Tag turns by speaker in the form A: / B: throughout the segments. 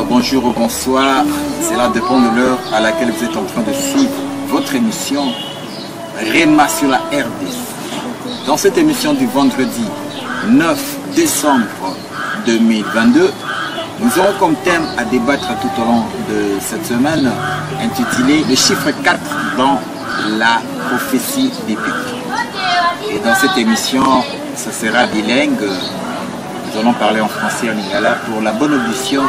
A: Bonjour ou bonsoir, c'est l'heure de prendre l'heure à laquelle vous êtes en train de suivre votre émission Réma sur la RDC. Dans cette émission du vendredi 9 décembre 2022, nous aurons comme thème à débattre tout au long de cette semaine intitulé le chiffre 4 dans la prophétie biblique. Et dans cette émission, ce sera bilingue. Nous allons parler en français et en lingala pour la bonne audition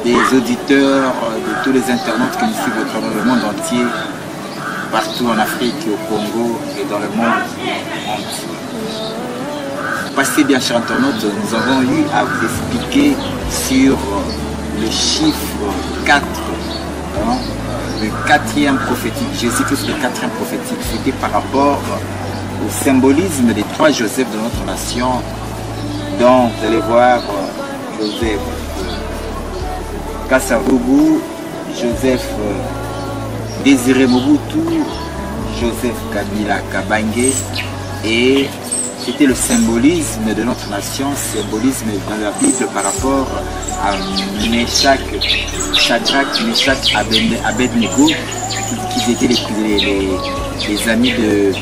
A: des auditeurs, de tous les internautes qui nous suivent à travers le monde entier, partout en Afrique et au Congo et dans le monde entier. Passez bien, chers internautes, nous avons eu à vous expliquer sur le chiffre 4, hein, le quatrième prophétique, Jésus-Christ le quatrième prophétique. C'était par rapport au symbolisme des trois Joseph de notre nation, dont vous allez voir Joseph Kasavubu, Joseph Désiré Mobutu, Joseph Kabila Kabange, et c'était le symbolisme de notre nation, symbolisme dans la Bible par rapport à Meshach, Shadrach, Meshach, Abednego, qui étaient les amis de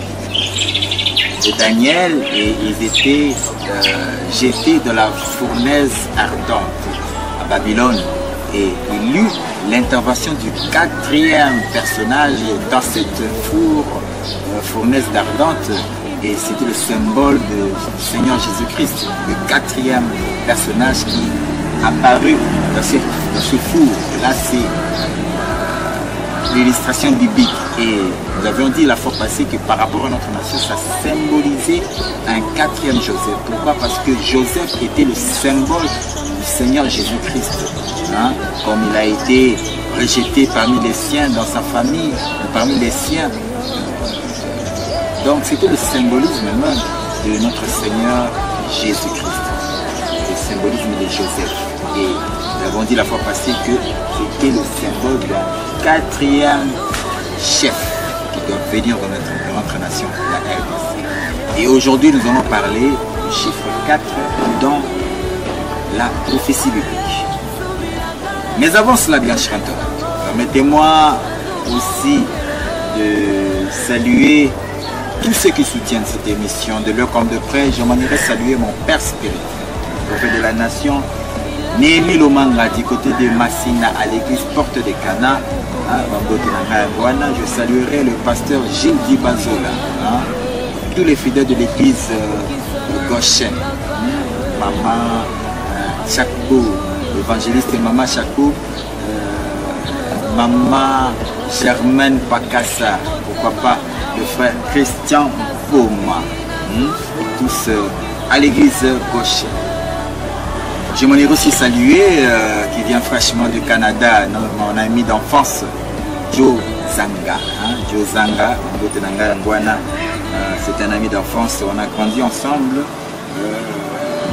A: Daniel, et ils étaient jetés dans la fournaise ardente à Babylone. Et il eut l'intervention du quatrième personnage dans cette fournaise ardente, et c'était le symbole du Seigneur Jésus-Christ, le quatrième personnage qui apparut dans ce four. Là, c'est l'illustration biblique. Et nous avions dit la fois passée que par rapport à notre nation, ça symbolisait un quatrième Joseph. Pourquoi? Parce que Joseph était le symbole du Seigneur Jésus-Christ. Hein? Comme il a été rejeté parmi les siens, dans sa famille, parmi les siens. Donc c'était le symbolisme même de notre Seigneur Jésus-Christ. Le symbolisme de Joseph. Et nous avons dit la fois passée que c'était le symbole d'un quatrième chef qui doit venir dans notre nation, la RDC. Et aujourd'hui, nous allons parler du chiffre 4 dans la prophétie biblique. Mais avant cela, bien cher internaute, permettez-moi aussi de saluer tous ceux qui soutiennent cette émission, de l'heure comme de près. Je m'en irai saluer mon père spirituel, prophète de la nation, Némi Lomanga, du côté de Massina, à l'église Porte de Cana. Je saluerai le pasteur Gilles Dibazola, tous les fidèles de l'église Goshen, Maman Chakou, l'évangéliste Maman Chakou, Maman Germaine Pakassa, pourquoi pas le frère Christian Boma, et tous à l'église Goshen. Je m'en ai aussi salué, qui vient fraîchement du Canada, mon ami d'enfance, Joe Zanga. Joe Zanga, c'est un ami d'enfance, on a grandi ensemble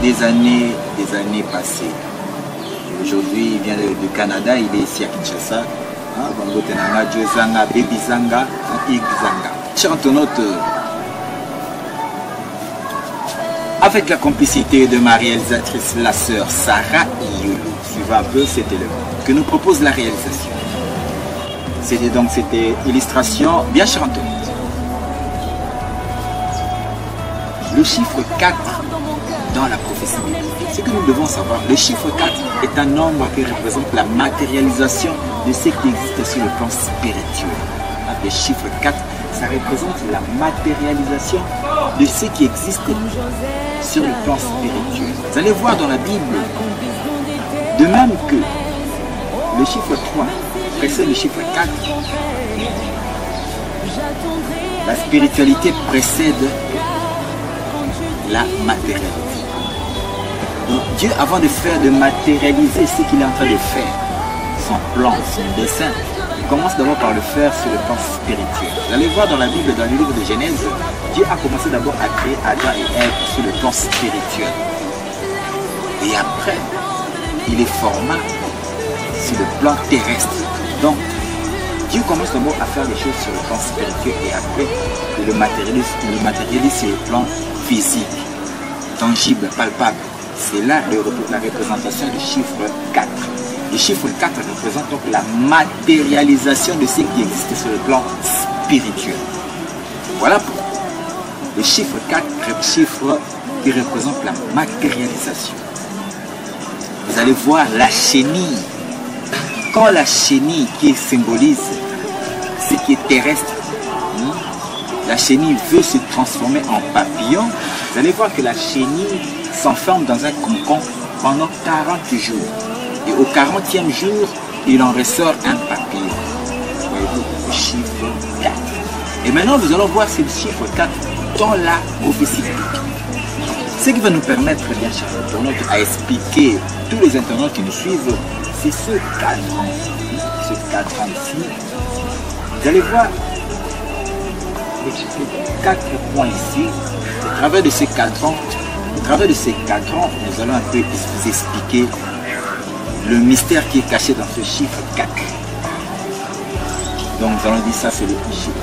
A: des années passées. Aujourd'hui, il vient du Canada, il est ici à Kinshasa. Joe Zanga, Baby Zanga, Ig Zanga. Chers internautes, avec la complicité de ma réalisatrice, la sœur Sarah Iyulu, suivant un peu cet élément que nous propose la réalisation. C'était donc cette illustration bien chantante. Le chiffre 4 dans la prophétie biblique. Ce que nous devons savoir, le chiffre 4 est un nombre qui représente la matérialisation de ce qui existe sur le plan spirituel. Le chiffre 4, ça représente la matérialisation de ce qui existe sur le plan spirituel. Vous allez voir dans la Bible, de même que le chiffre 3 précède le chiffre 4. La spiritualité précède la matérialité. Donc Dieu, avant de matérialiser ce qu'il est en train de faire, son plan, son dessein, il commence d'abord par le faire sur le plan spirituel. Vous allez voir dans la Bible, dans le livre de Genèse, Dieu a commencé d'abord à créer Adam et Ève sur le plan spirituel. Et après, il les forma sur le plan terrestre. Donc, Dieu commence d'abord à faire les choses sur le plan spirituel et après, il le matérialise sur le plan physique, tangible, palpable. C'est là la représentation du chiffre 4. Le chiffre 4 représente donc la matérialisation de ce qui existe sur le plan spirituel. Voilà pourquoi le chiffre 4 est un chiffre qui représente la matérialisation. Vous allez voir la chenille. Quand la chenille qui symbolise ce qui est terrestre, la chenille veut se transformer en papillon, vous allez voir que la chenille s'enferme dans un cocon pendant 40 jours. Et au 40e jour, il en ressort un papillon. Voyez-vous, le chiffre 4. Et maintenant, nous allons voir ce chiffre 4 dans la prophétie biblique. Ce qui va nous permettre, bien chers internautes, à expliquer tous les internautes qui nous suivent, c'est ce cadran. Ce cadran ici. Vous allez voir les 4 points ici. Au travers de ces cadrans, nous allons un peu vous expliquer le mystère qui est caché dans ce chiffre 4. Donc nous allons dire ça c'est le chiffre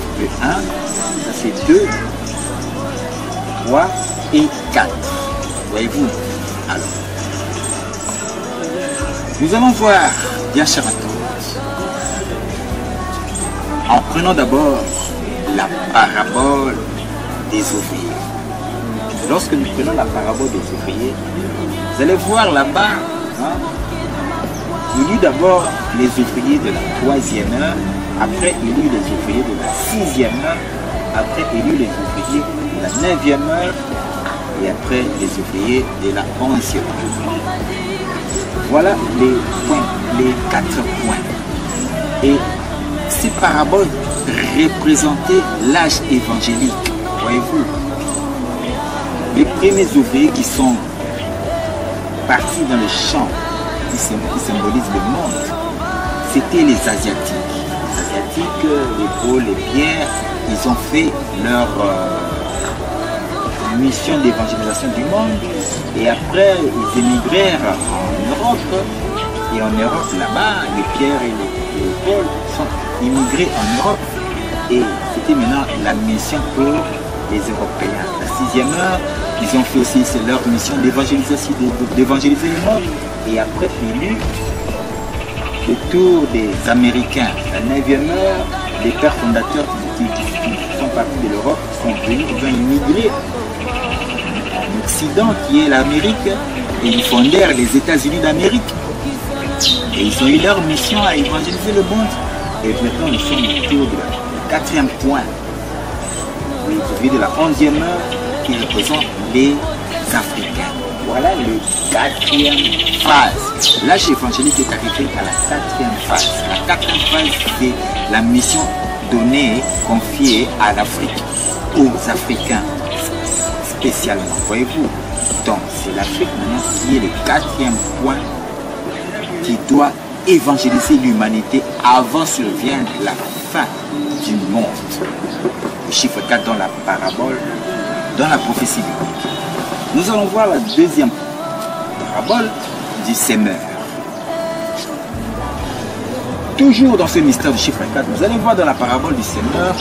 A: 1, ça c'est 2, 3 et 4. Voyez-vous? Alors, nous allons voir, bien chers internautes, en prenant d'abord la parabole des ouvriers. Lorsque nous prenons la parabole des ouvriers, vous allez voir là-bas, il y eut d'abord les ouvriers de la 3e heure, après il y eut les ouvriers de la 6e heure, après il y eut les ouvriers de la 9e heure, et après les ouvriers de la 11e heure. Voilà les points, les 4 points. Et ces paraboles représentaient l'âge évangélique. Voyez-vous, les premiers ouvriers qui sont partis dans le champ qui symbolisent le monde, c'était les Asiatiques. Les Asiatiques, les Gauls, les Pierres, ils ont fait leur mission d'évangélisation du monde et après ils émigrèrent en Europe et en Europe là-bas, les Pierres et les Paul sont immigrés en Europe et c'était maintenant la mission pour les Européens. La 6e heure, ils ont fait aussi leur mission d'évangéliser le monde et après il y eut le tour des Américains. La 9e heure, les pères fondateurs qui sont partis de l'Europe sont venus, ils ont immigré en Occident qui est l'Amérique et ils fondèrent les États-Unis d'Amérique. Et ils ont eu leur mission à évangéliser le monde. Et maintenant nous sommes autour du 4e point. Les ouvriers de la 11e heure qui représentent les Africains. Voilà le 4e phase. L'âge évangélique est arrivé à la 4e phase. La 4e phase, c'est la mission donnée, confiée à l'Afrique, aux Africains spécialement. Voyez-vous? Donc c'est l'Afrique maintenant qui est le 4e point qui doit évangéliser l'humanité avant survienne la fin du monde. Le chiffre 4 dans la parabole, dans la prophétie biblique. Nous allons voir la deuxième parabole du semeur. Toujours dans ce mystère du chiffre 4, vous allez voir dans la parabole du semeur,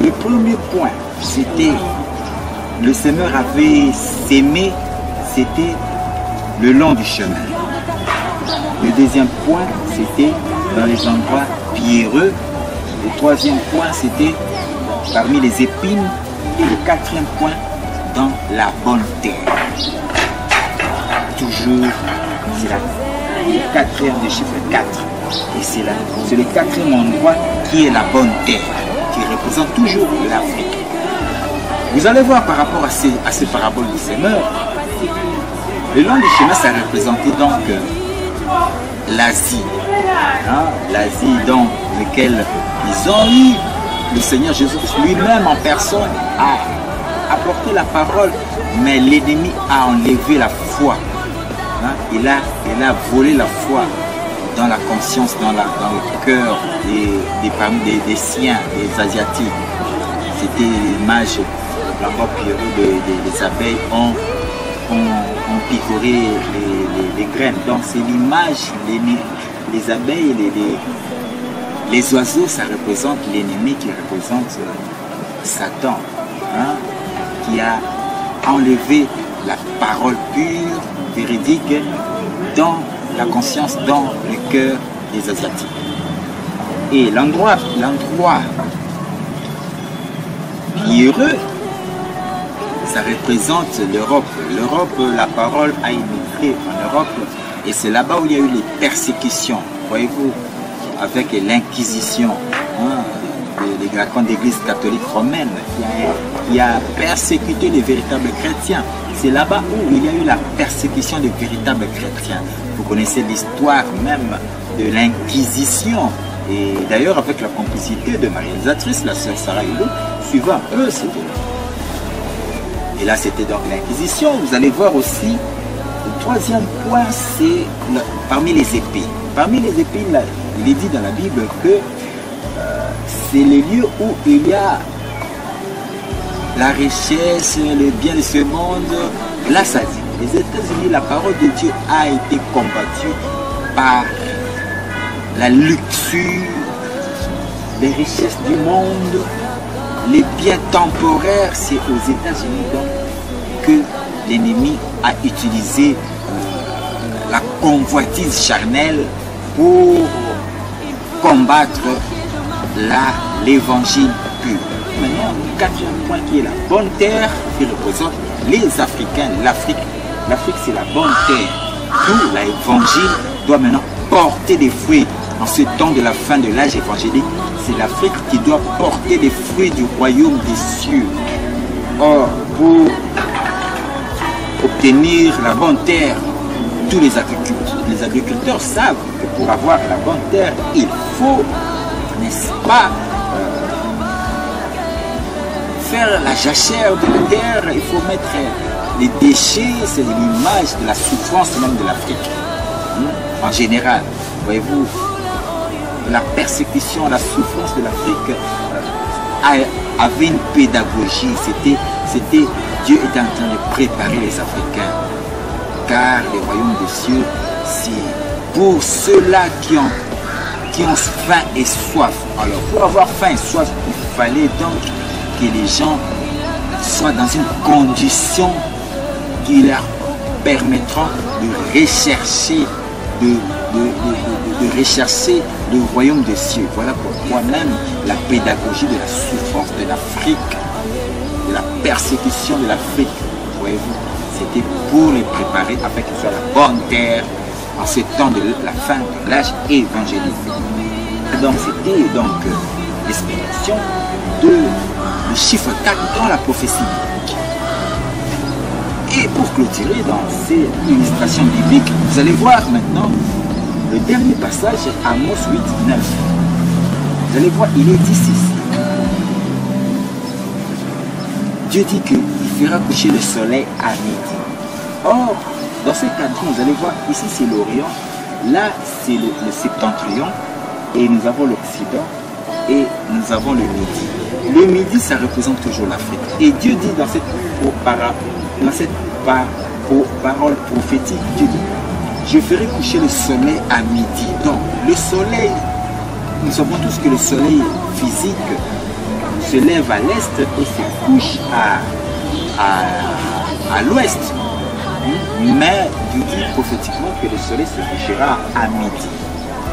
A: le premier point, c'était le semeur avait sémé, c'était le long du chemin. Le deuxième point, c'était dans les endroits pierreux. Le troisième point, c'était parmi les épines. Et le quatrième point, dans la bonne terre. Toujours, c'est le quatrième du chiffre 4. Et c'est le quatrième endroit qui est la bonne terre, qui représente toujours l'Afrique. Vous allez voir par rapport à ces paraboles du semeur, le long du chemin, ça représentait donc l'Asie. hein, l'Asie dans laquelle ils ont eu le Seigneur Jésus lui-même en personne a apporté la parole, mais l'ennemi a enlevé la foi. Hein, il a volé la foi dans la conscience, dans le cœur des siens, des Asiatiques. C'était l'image là-bas des abeilles ont picoré les graines. Donc c'est l'image, les abeilles, les oiseaux, ça représente l'ennemi qui représente Satan, hein, qui a enlevé la parole pure, véridique, dans la conscience, dans le cœur des Asiatiques. Et l'endroit pierreux, ça représente l'Europe. L'Europe, la parole a immigré en Europe et c'est là-bas où il y a eu les persécutions, voyez-vous, avec l'Inquisition, hein, les grands d'église catholique romaine qui a persécuté les véritables chrétiens. C'est là-bas où il y a eu la persécution des véritables chrétiens. Vous connaissez l'histoire même de l'Inquisition. Et d'ailleurs, avec la complicité de Marie Réalisatrice, la sœur Sarah Hulot, suivant eux, c'était là. Et là, c'était donc l'Inquisition. Vous allez voir aussi, le troisième point, c'est parmi les épées. Parmi les épées, il est dit dans la Bible que c'est le lieu où il y a la richesse, le bien de ce monde. Là, ça dit, les États-Unis, la parole de Dieu a été combattue par la luxure, les richesses du monde, les biens temporaires. C'est aux États-Unis donc que l'ennemi a utilisé la convoitise charnelle pour combattre l'évangile pur. Maintenant, le quatrième point qui est la bonne terre, qui représente les Africains, l'Afrique. L'Afrique, c'est la bonne terre. D'où l'évangile doit maintenant porter des fruits. En ce temps de la fin de l'âge évangélique, c'est l'Afrique qui doit porter les fruits du royaume des cieux. Or, pour obtenir la bonne terre, tous les agriculteurs savent que pour avoir la bonne terre, il faut, n'est-ce pas, faire la jachère de la terre, il faut mettre les déchets. C'est l'image de la souffrance même de l'Afrique, en général. Voyez-vous, la persécution, la souffrance de l'Afrique avait une pédagogie. C'était Dieu était en train de préparer les Africains. Car les royaumes des cieux, c'est pour ceux-là qui ont faim et soif. Alors, pour avoir faim et soif, il fallait donc que les gens soient dans une condition qui leur permettra de rechercher, de rechercher le royaume des cieux. Voilà pourquoi même la pédagogie de la souffrance de l'Afrique, de la persécution de l'Afrique, voyez-vous, c'était pour les préparer afin qu'ils soient la bonne terre en ce temps de la fin de l'âge évangélique. Donc c'était donc l'explication du chiffre 4 dans la prophétie biblique. Et pour clôturer dans ces illustrations bibliques, vous allez voir maintenant le dernier passage, Amos 8, 9. Vous allez voir, il est dit ceci. Dieu dit qu'il fera coucher le soleil à midi. Or, dans ce cadre, vous allez voir, ici c'est l'Orient, là c'est le septentrion, et nous avons l'Occident, et nous avons le Midi. Le Midi, ça représente toujours l'Afrique. Et Dieu dit dans cette parole prophétique, Dieu dit, je ferai coucher le soleil à midi. Donc, le soleil, nous savons tous que le soleil physique se lève à l'est et se couche à l'ouest. Mais Dieu dit prophétiquement que le soleil se couchera à midi,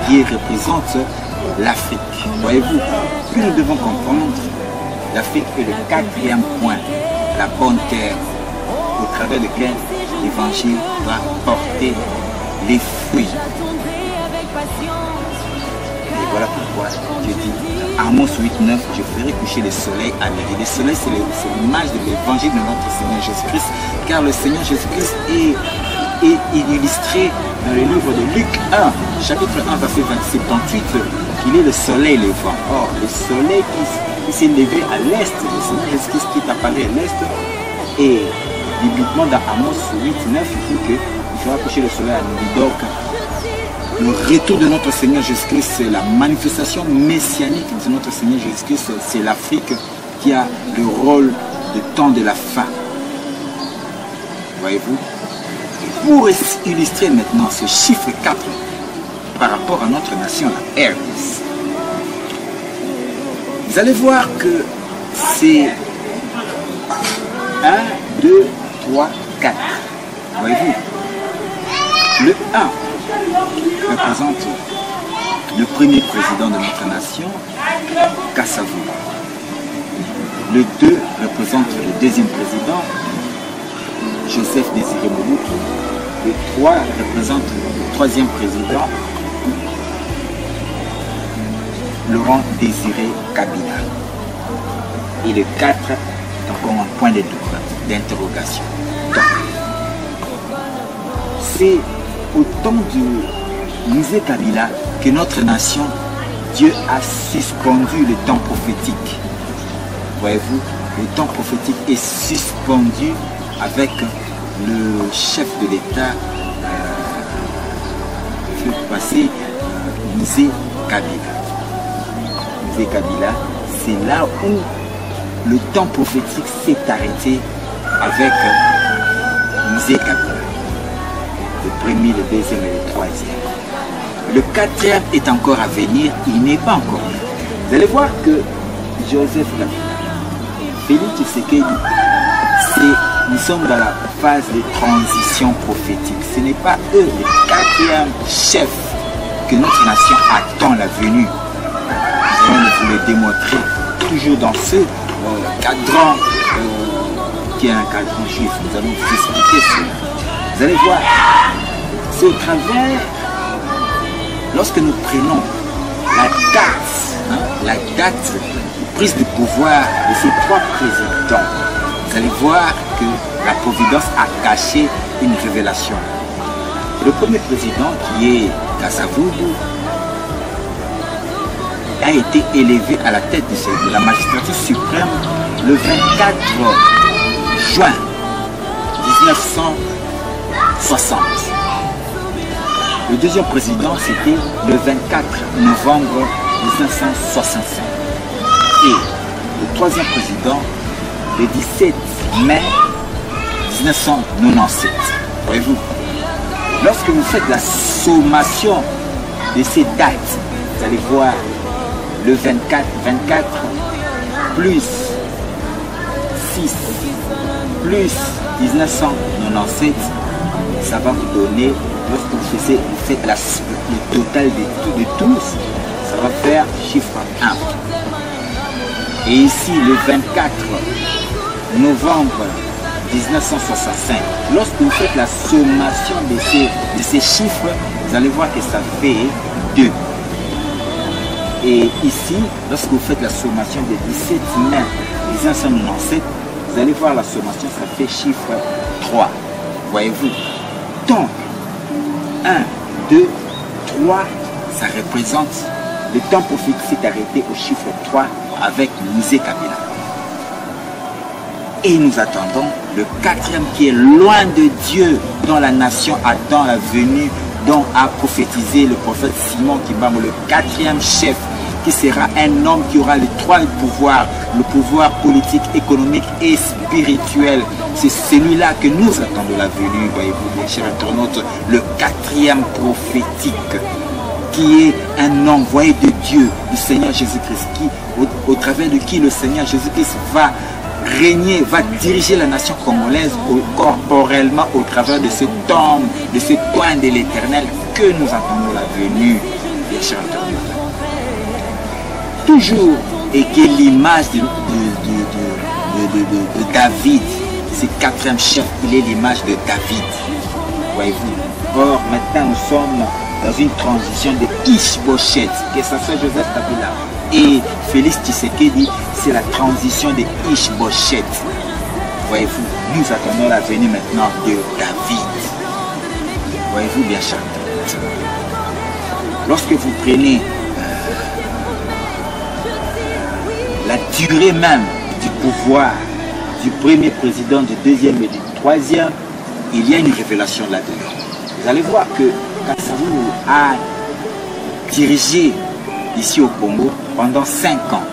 A: qui représente l'Afrique. Voyez-vous, que nous devons comprendre, l'Afrique est le quatrième point, la bonne terre, au travers lequel l'évangile va porter les fruits. Et voilà pourquoi Dieu dit, Amos 8, 9, je ferai coucher le soleil à midi. Le soleil, c'est l'image de l'évangile de notre Seigneur Jésus-Christ, car le Seigneur Jésus-Christ illustré dans le livre de Luc 1, chapitre 1, verset 78, qu'il est le soleil levant. Or, le soleil qui s'est levé à l'est, le Seigneur Jésus-Christ qui est apparu à l'est, et bibliquement dans Amos 8, 9, il dit qu'il fera coucher le soleil à midi. Donc, le retour de notre Seigneur Jésus-Christ, c'est la manifestation messianique de notre Seigneur Jésus-Christ. C'est l'Afrique qui a le rôle de temps de la fin. Voyez-vous? Pour illustrer maintenant ce chiffre 4 par rapport à notre nation, la RDC, vous allez voir que c'est 1, 2, 3, 4. Voyez-vous? Le 1 représente le premier président de notre nation, Kassavou. Le 2 représente le deuxième président, Joseph Désiré Mobutu. Le 3 représente le troisième président, Laurent Désiré Kabila. Et le 4 est encore un point d'interrogation. C'est au temps du Musée Kabila que notre nation, Dieu a suspendu le temps prophétique. Voyez-vous, le temps prophétique est suspendu avec le chef de l'État passé, Musée Kabila. Musée Kabila, c'est là où le temps prophétique s'est arrêté avec Musée Kabila. Le premier, le deuxième et le troisième. Le quatrième est encore à venir, il n'est pas encore là. Vous allez voir que Joseph Kabila, Félix Tshisekedi, nous sommes dans la phase de transition prophétique. Ce n'est pas eux, le quatrième chef, que notre nation attend la venue. Nous allons vous le démontrer toujours dans ce cadran qui est un cadran juif. Nous allons vous expliquer cela. Vous allez voir, c'est au travers, lorsque nous prenons la date de prise de pouvoir de ces trois présidents, vous allez voir que la Providence a caché une révélation. Le premier président, qui est Kassavou, a été élevé à la tête de la magistrature suprême le 24 juin 1960. Le deuxième président, c'était le 24 novembre 1965. Et le troisième président, le 17 mai 1997. Voyez-vous, lorsque vous faites la sommation de ces dates, vous allez voir le 24 plus 6 plus 1997, ça va vous donner, lorsque vous faites le total de tous, ça va faire chiffre 1. Et ici, le 24 novembre 1965, lorsque vous faites la sommation de ces chiffres, vous allez voir que ça fait 2. Et ici, lorsque vous faites la sommation de 17 mai 1997, vous allez voir la sommation, ça fait chiffre 3. Voyez-vous? Donc, 1, 2, 3, ça représente le temps prophétique s'est arrêté au chiffre 3 avec Musée Kabila. Et nous attendons le quatrième qui est loin de Dieu, dont la nation attend la venue, dont a prophétisé le prophète Simon Kibambo, le quatrième chef, qui sera un homme qui aura les trois pouvoirs, le pouvoir politique, économique et spirituel. C'est celui-là que nous attendons la venue, voyez-vous, mes chers internautes, le quatrième prophétique, qui est un envoyé de Dieu, du Seigneur Jésus-Christ, au travers de qui le Seigneur Jésus-Christ va régner, va diriger la nation congolaise corporellement au travers de ce tombe, de ce coin de l'éternel que nous attendons la venue, mes chers internautes. Toujours, et qui est l'image de David, ce quatrième chef, il est l'image de David, voyez-vous. Or, maintenant nous sommes dans une transition de Ish-Bosheth, que ça soit Joseph Kabila et Félix Tshisekedi, c'est la transition de Ish-Bosheth. Voyez-vous, nous attendons la venue maintenant de David. Voyez-vous bien, chers. Lorsque vous prenez la durée même du pouvoir du premier président, du deuxième et du troisième, il y a une révélation là-dedans. Vous allez voir que Kasavubu a dirigé ici au Congo pendant 5 ans.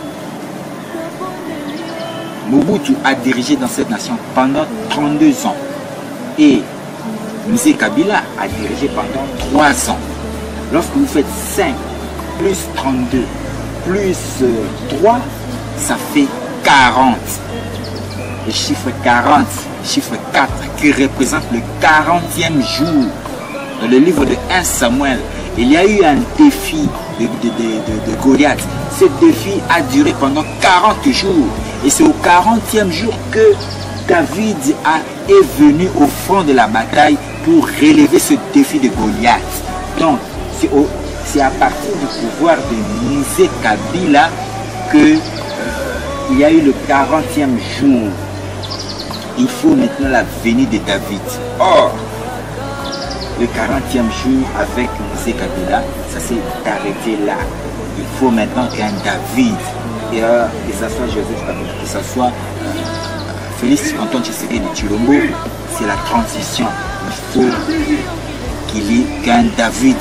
A: Mobutu a dirigé dans cette nation pendant 32 ans. Et M. Kabila a dirigé pendant 3 ans. Lorsque vous faites 5 plus 32 plus 3, ça fait 40. Le chiffre 40, chiffre 4, qui représente le 40e jour. Dans le livre de 1 Samuel, il y a eu un défi de Goliath. Ce défi a duré pendant 40 jours. Et c'est au 40e jour que David est venu au front de la bataille pour relever ce défi de Goliath. Donc, c'est à partir du pouvoir de Moïse Kabila que il y a eu le 40e jour. Il faut maintenant la venue de David. Or, le 40e jour avec Moïse Kabila, ça s'est arrêté là. Il faut maintenant qu'un David, que ce soit Joseph Kabila, que ce soit Félix Antoine Tshisekedi Tshilombo, c'est la transition. Il faut qu'il y ait qu'un David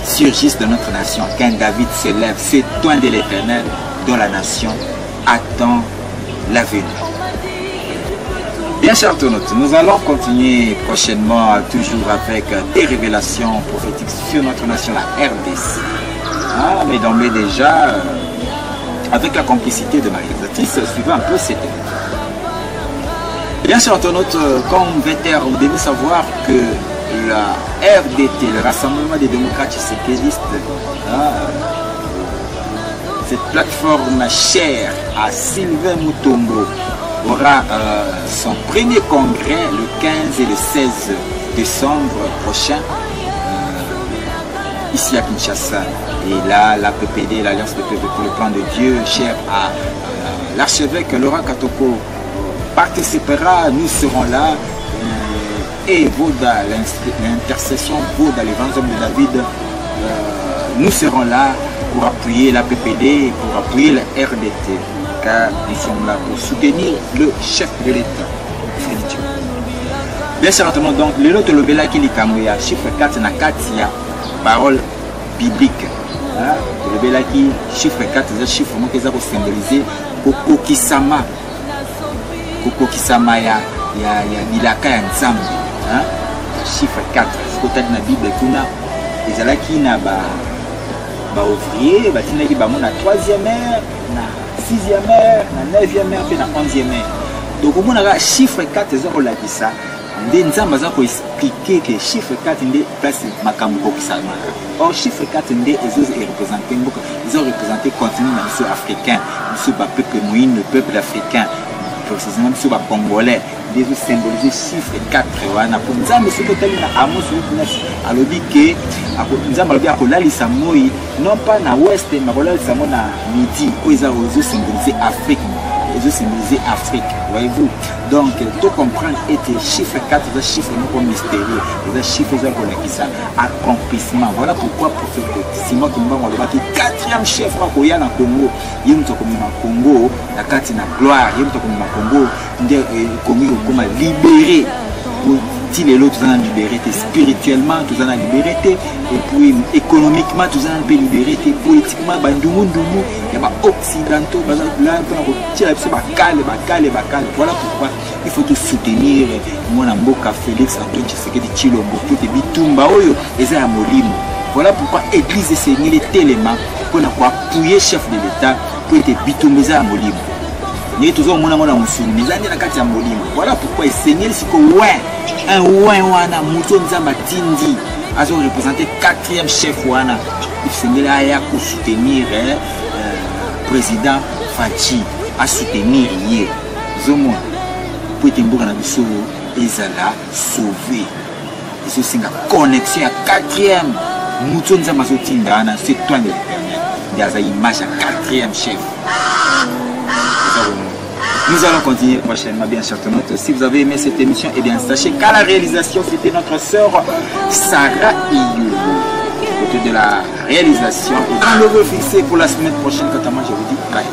A: surgisse de notre nation, qu'un David se lève, s'étoigne de l'Éternel dont la nation attend la venue. Bien chers internautes, nous allons continuer prochainement toujours avec des révélations prophétiques sur notre nation, la RDC. Mais d'emblée déjà, avec la complicité de ma réalisatrice, suivant un peu cette émission. Bien chers internautes, comme VTR, vous devez savoir que la RDT, le Rassemblement des démocrates tshisekidistes, cette plateforme chère à Sylvain Mutombo, aura son premier congrès le 15 et le 16 décembre prochain ici à Kinshasa. Et là, la PPD, l'Alliance des peuples pour le plan de Dieu, cher à l'archevêque Laurent Katoko, participera. Nous serons là. Et Voda, l'intercession Voda, les 20 hommes de David, nous serons là pour appuyer la PPD, pour appuyer la RDT, car nous sommes là pour soutenir le chef de l'État. Bien certainement, donc, le lot de l'obéla qui est chiffre 4 na 4, il y a parole biblique. Le l'obéla qui chiffre 4, c'est un chiffre qui est symbolisé Koko Kisama. Koko Kisama, il y a Milaka et Nzambi. Chiffre 4, c'est côté de la Bible, ils ont qui n'a pas ouvrier, ils ont la 3e heure, la 6e heure, la 9e heure, et la 11e heure. Donc, on a chiffre 4, ils ont dit ça. Nous avons expliqué que chiffre 4 est place Makambo Kisama. Or, chiffre 4 ils ont représenté le continent africain, le peuple moyen, le peuple africain, précisément le congolais. Ils ont symbolisé chiffre 4. Pour nous, monsieur Kotalina Amos, alors dit que nous avons non pas dans l'ouest, mais dans le midi, où ils ont symbolisé Afrique. Ils ont symbolisé Afrique, voyez-vous. Donc, tout comprendre était chiffre 4, c'est un chiffre non mystérieux, c'est un chiffre qui ça accomplissement. Voilà pourquoi prophète Simon Kimbango le 4e chef au Congo, il est comme au Congo, la carte na gloire, il est comme au Congo, il est libéré. Si les autres ont libéré, spirituellement, tous en ont libéré, et puis économiquement, tous en ont libéré, politiquement, il y a des occidentaux, voilà pourquoi il faut tout soutenir. Mon amboka Félix Antoine Tshisekedi Tshilombo, tout est bitumba, et c'est un molimo. Voilà pourquoi l'église est les télémans pour appuyer le chef de l'État pour être bitumba à molimo. Voilà pourquoi il saignait un ouin mouton nzamba tindi a représenté 4e chef wana il saignait là pour soutenir président Fachi à soutenir hier zomo pour être mboka na biso ezala sauvé ils sont une connexion à 4e mouton nzamba zotinda na c'est toi l'éternel il y a une image à 4e chef. Nous allons continuer prochainement, bien certainement. Si vous avez aimé cette émission, eh bien, sachez qu'à la réalisation, c'était notre sœur Sarah Iyou. Côté de la réalisation, et dans le fixé pour la semaine prochaine, quant à moi, je vous dis bye.